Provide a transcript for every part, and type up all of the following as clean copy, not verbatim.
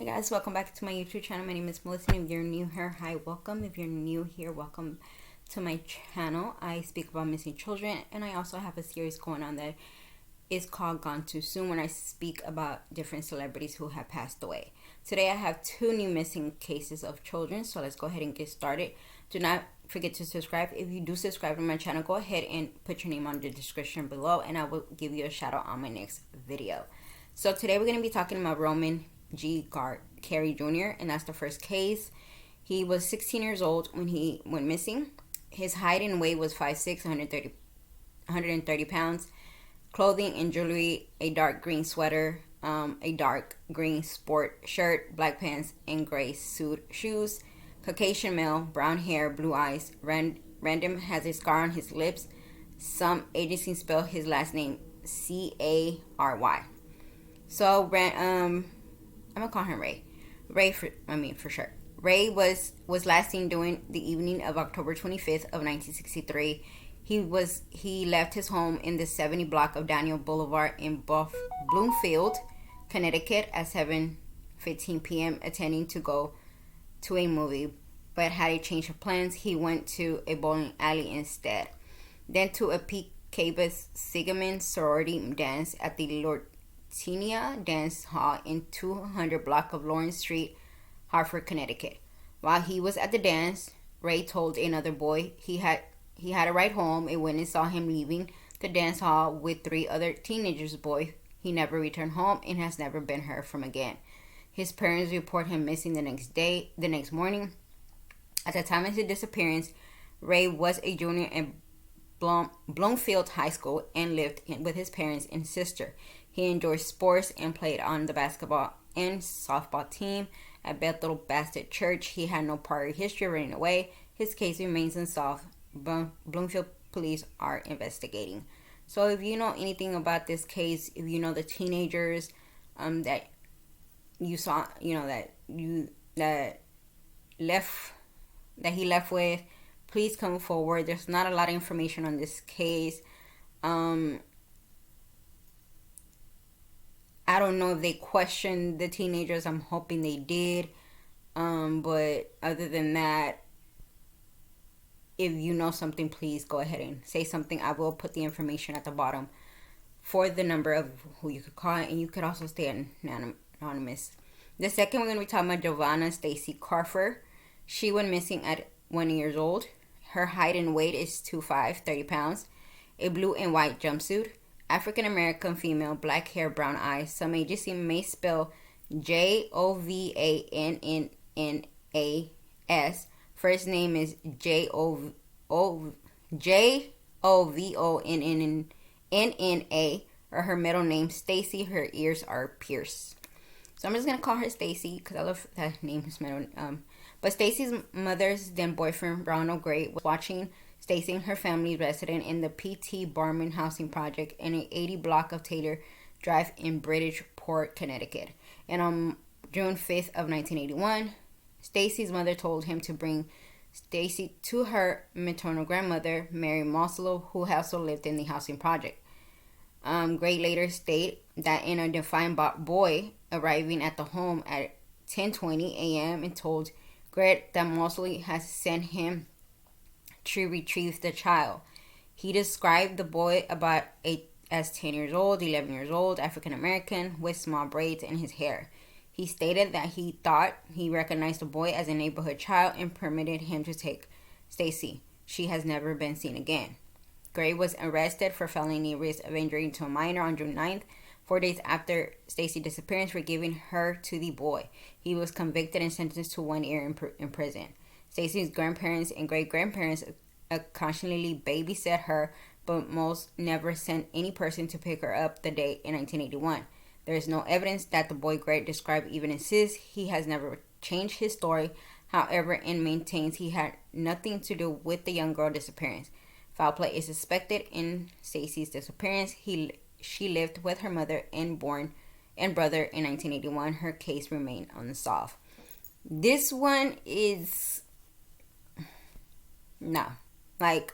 Hey guys, welcome back to my YouTube channel. My name is Melissa. If you're new here, hi, welcome. If you're new here, welcome to my channel. I speak about missing children, and I also have a series going on that is called Gone Too Soon, when I speak about different celebrities who have passed away. Today I have two new missing cases of children, so let's go ahead and get started. Do not forget to subscribe. If you do subscribe to my channel, go ahead and put your name on the description below, and I will give you a shout out on my next video. So today we're going to be talking about Raymond G. Carey Jr., and that's the first case. He was 16 years old when he went missing. His height and weight was 5'6", 130 pounds. Clothing and jewelry: a dark green sweater, a dark green sport shirt, black pants, and gray suede shoes. Caucasian male, brown hair, blue eyes. Random has a scar on his lips. Some agencies spell his last name Cary. So, I'm gonna call him Ray. For sure. Ray was last seen during the evening of October 25th of 1963. He left his home in the 70 block of Daniel Boulevard in Bloomfield, Connecticut at 7:15 p.m. intending to go to a movie, but had a change of plans. He went to a bowling alley instead, then to a Pete Cabas Sigaman sorority dance at the Lortinia Dance Hall in 200 block of Lawrence Street, Hartford, Connecticut. While he was at the dance, Ray told another boy he had a ride home. A witness saw him leaving the dance hall with 3 other teenagers. Boy, he never returned home and has never been heard from again. His parents report him missing the next morning. At the time of his disappearance, Ray was a junior in Bloomfield High School and lived with his parents and sister. He enjoyed sports and played on the basketball and softball team at Bethel Baptist Church. He had no prior history of running away. His case remains unsolved. Bloomfield police are investigating. So if you know anything about this case, if you know the teenagers that you saw, that he left with, please come forward. There's not a lot of information on this case. I don't know if they questioned the teenagers. I'm hoping they did. But other than that, if you know something, please go ahead and say something. I will put the information at the bottom for the number of who you could call, and you could also stay anonymous. The second, we're going to be talking about Jovanna Stacey Crawford. She went missing at 1 year old. Her height and weight is 2'5", 30 pounds. A blue and white jumpsuit. African American female, black hair, brown eyes. Some agency may spell Jovannas. First name is Jovonna, or her middle name Stacey. Her ears are pierced. So I'm just gonna call her Stacey because I love that name. But Stacey's mother's then boyfriend Ronald Gray was watching Stacey and her family resident in the P.T. Barnum housing project in an 80 block of Taylor Drive in Bridgeport, Connecticut. And on June 5th of 1981, Stacey's mother told him to bring Stacey to her maternal grandmother, Mary Moslow, who also lived in the housing project. Gray later stated that an undefined boy arriving at the home at 10:20 a.m. and told Gray that Mosley has sent him to retrieve the child. He described the boy as 10 years old, 11 years old, African American, with small braids in his hair. He stated that he thought he recognized the boy as a neighborhood child and permitted him to take Stacey. She has never been seen again. Gray was arrested for felony risk of injury to a minor on June 9th, 4 days after Stacey's disappearance, for giving her to the boy. He was convicted and sentenced to 1 year in prison. Stacey's grandparents and great-grandparents occasionally babysat her, but most never sent any person to pick her up the day in 1981. There is no evidence that the boy Gray described even exists. He has never changed his story, however, and maintains he had nothing to do with the young girl's disappearance. Foul play is suspected in Stacey's disappearance. She lived with her mother and brother in 1981. Her case remained unsolved. This one is no. I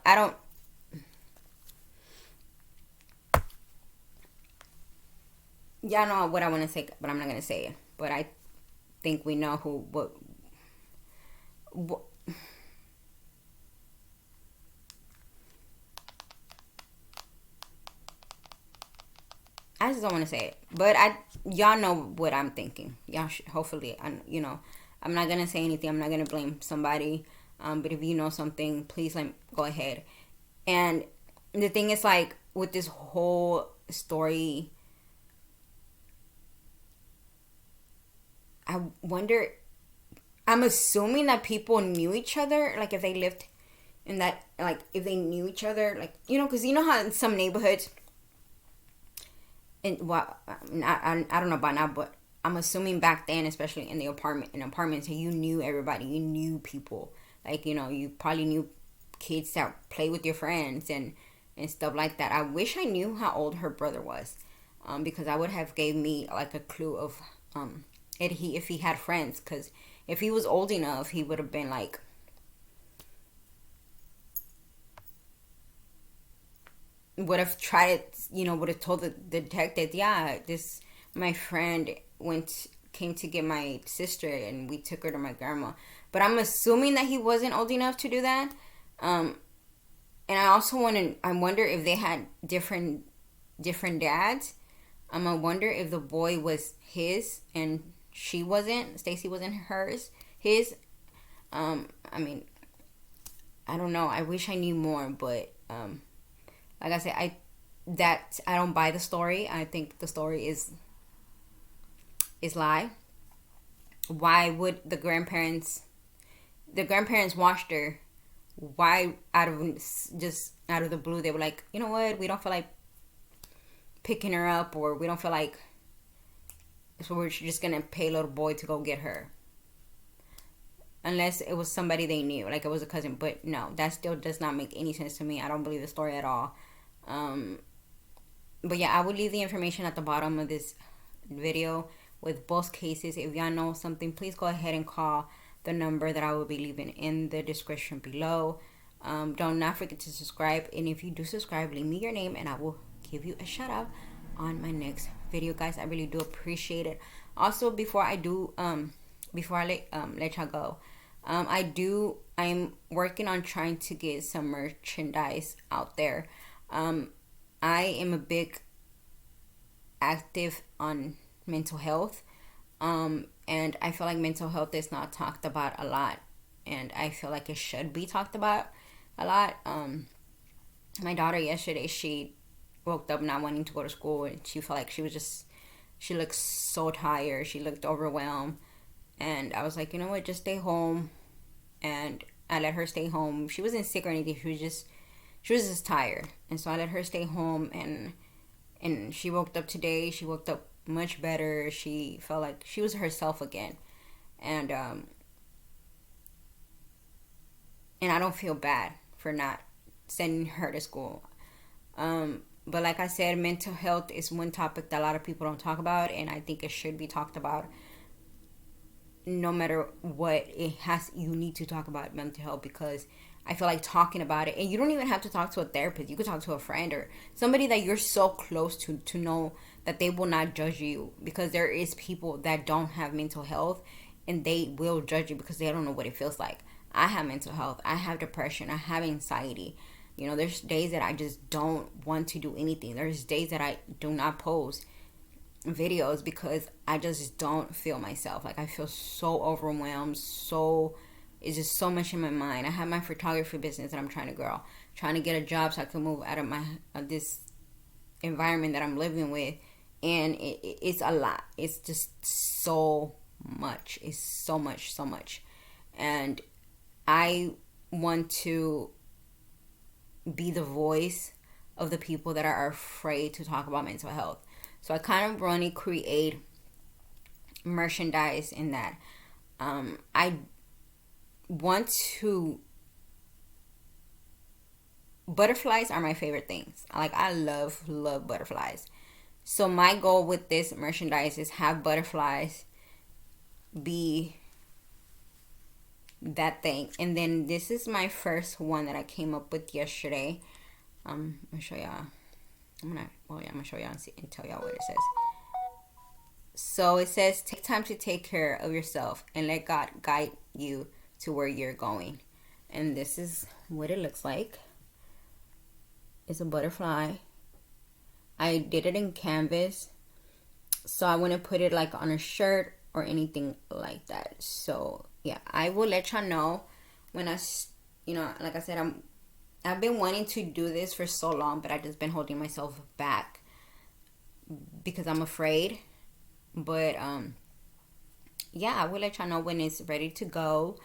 don't. y'all know what I want to say, but I'm not gonna say it. But I think we know what I just don't want to say it, but y'all know what I'm thinking. Y'all should, hopefully, I'm not gonna say anything. I'm not gonna blame somebody. But if you know something, please go ahead. And the thing is, like, with this whole story, I wonder. I'm assuming that people knew each other, like if they lived in that, like if they knew each other, like because you know how in some neighborhoods. And well, I don't know about now, but I'm assuming back then, especially in apartments, you knew everybody, you knew people, like you probably knew kids that play with your friends and stuff like that. I wish I knew how old her brother was, because I would have gave me like a clue of if he had friends, because if he was old enough, he would have been like. Would have tried it, would have told the detective, yeah, my friend came to get my sister and we took her to my grandma. But I'm assuming that he wasn't old enough to do that. And I wonder if they had different dads. I wonder if the boy was his and she wasn't, Stacey wasn't his. I don't know. I wish I knew more, but like I said, I don't buy the story. I think the story is lie. Why would the grandparents watched her? Why out of the blue they were like, you know what, we don't feel like picking her up, or we don't feel like, so we're just gonna pay a little boy to go get her. Unless it was somebody they knew, like it was a cousin. But no, that still does not make any sense to me. I don't believe the story at all. But yeah, I will leave the information at the bottom of this video with both cases. If y'all know something, please go ahead and call the number that I will be leaving in the description below. Don't not forget to subscribe, and if you do subscribe, leave me your name and I will give you a shout out on my next video, guys. I really do appreciate it. Also, before I let y'all go, I'm working on trying to get some merchandise out there. I am a big active on mental health, and I feel like mental health is not talked about a lot, and I feel like it should be talked about a lot. My daughter yesterday, she woke up not wanting to go to school, and she felt like she looked so tired, she looked overwhelmed, and I was like, you know what, just stay home. And I let her stay home. She wasn't sick or anything, she was just tired, and so I let her stay home, and she woke up today. She woke up much better. She felt like she was herself again, and I don't feel bad for not sending her to school. But like I said, mental health is one topic that a lot of people don't talk about, and I think it should be talked about. No matter what, you need to talk about mental health, because I feel like talking about it, and you don't even have to talk to a therapist. You could talk to a friend or somebody that you're so close to know that they will not judge you, because there is people that don't have mental health and they will judge you because they don't know what it feels like. I have mental health. I have depression. I have anxiety. There's days that I just don't want to do anything. There's days that I do not post videos because I just don't feel myself. Like, I feel so overwhelmed, it's just so much in my mind. I have my photography business that I'm trying to grow, trying to get a job so I can move out of this environment that I'm living with, and it's a lot. It's just so much. It's so much, and I want to be the voice of the people that are afraid to talk about mental health. So I kind of want to create merchandise in that. I want to... Butterflies are my favorite things. Like, I love butterflies. So my goal with this merchandise is have butterflies be that thing. And then this is my first one that I came up with yesterday. I'm gonna show y'all. I'm gonna show y'all and tell y'all what it says. So it says, take time to take care of yourself and let God guide you to where you're going. And this is what it looks like. It's a butterfly. I did it in canvas, so I want to put it like on a shirt or anything like that. So yeah, I will let y'all know when like I said, I've been wanting to do this for so long, but I just been holding myself back because I'm afraid. But yeah, I will let y'all know when it's ready to go,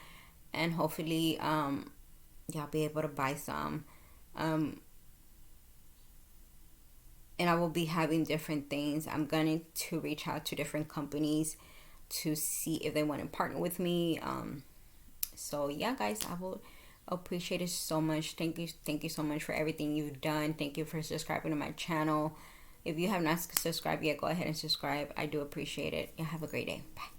and hopefully y'all be able to buy some. And I will be having different things. I'm going to reach out to different companies to see if they want to partner with me. So yeah, guys, I will appreciate it so much. Thank you so much for everything you've done. Thank you for subscribing to my channel. If you have not subscribed yet, go ahead and subscribe. I do appreciate it. You have a great day. Bye.